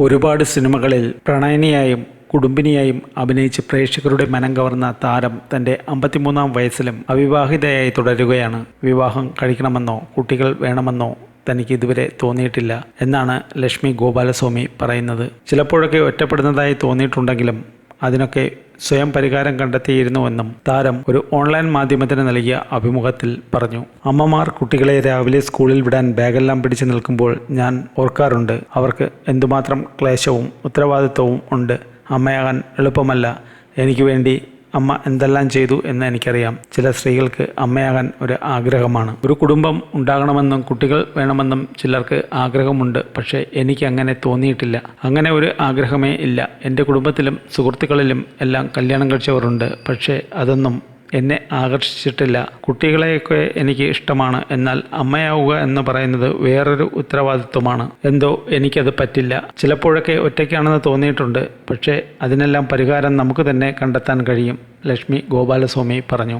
ഒരുപാട് സിനിമകളിൽ പ്രണയിനിയായും കുടുംബിനിയായും അഭിനയിച്ച് പ്രേക്ഷകരുടെ മനം കവർന്ന താരം തൻ്റെ 53-ാം വയസ്സിലും അവിവാഹിതയായി തുടരുകയാണ്. വിവാഹം കഴിക്കണമെന്നോ കുട്ടികൾ വേണമെന്നോ തനിക്ക് ഇതുവരെ തോന്നിയിട്ടില്ല എന്നാണ് ലക്ഷ്മി ഗോപാലസ്വാമി പറയുന്നത്. ചിലപ്പോഴൊക്കെ ഒറ്റപ്പെടുന്നതായി തോന്നിയിട്ടുണ്ടെങ്കിലും അതിനൊക്കെ സ്വയം പരിഹാരം കണ്ടെത്തിയിരുന്നുവെന്നും താരം ഒരു ഓൺലൈൻ മാധ്യമത്തിന് നൽകിയ അഭിമുഖത്തിൽ പറഞ്ഞു. അമ്മമാർ കുട്ടികളെ രാവിലെ സ്കൂളിൽ വിടാൻ ബാഗെല്ലാം പിടിച്ചു നിൽക്കുമ്പോൾ ഞാൻ ഓർക്കാറുണ്ട്, അവർക്ക് എന്തുമാത്രം ക്ലേശവും ഉത്തരവാദിത്വവും ഉണ്ട്. അമ്മയാകാൻ എളുപ്പമല്ല. എനിക്ക് വേണ്ടി അമ്മ എന്തെല്ലാം ചെയ്തു എന്ന് എനിക്കറിയാം. ചില സ്ത്രീകൾക്ക് അമ്മയാകാൻ ഒരു ആഗ്രഹമാണ്. ഒരു കുടുംബം ഉണ്ടാകണമെന്നും കുട്ടികൾ വേണമെന്നും ചിലർക്ക് ആഗ്രഹമുണ്ട്. പക്ഷേ എനിക്ക് അങ്ങനെ തോന്നിയിട്ടില്ല. അങ്ങനെ ഒരു ആഗ്രഹമേ ഇല്ല. എൻ്റെ കുടുംബത്തിലും സുഹൃത്തുക്കളിലും എല്ലാം കല്യാണം കഴിച്ചവരുണ്ട്. പക്ഷേ അതൊന്നും എന്നെ ആകർഷിച്ചിട്ടില്ല. കുട്ടികളെയൊക്കെ എനിക്ക് ഇഷ്ടമാണ്. എന്നാൽ അമ്മയാവുക എന്ന് പറയുന്നത് വേറൊരു ഉത്തരവാദിത്വമാണ്. എന്തോ എനിക്കത് പറ്റില്ല. ചിലപ്പോഴൊക്കെ ഒറ്റയ്ക്കാണെന്ന് തോന്നിയിട്ടുണ്ട്. പക്ഷേ അതിനെല്ലാം പരിഹാരം നമുക്ക് തന്നെ കണ്ടെത്താൻ കഴിയും, ലക്ഷ്മി ഗോപാലസ്വാമി പറഞ്ഞു.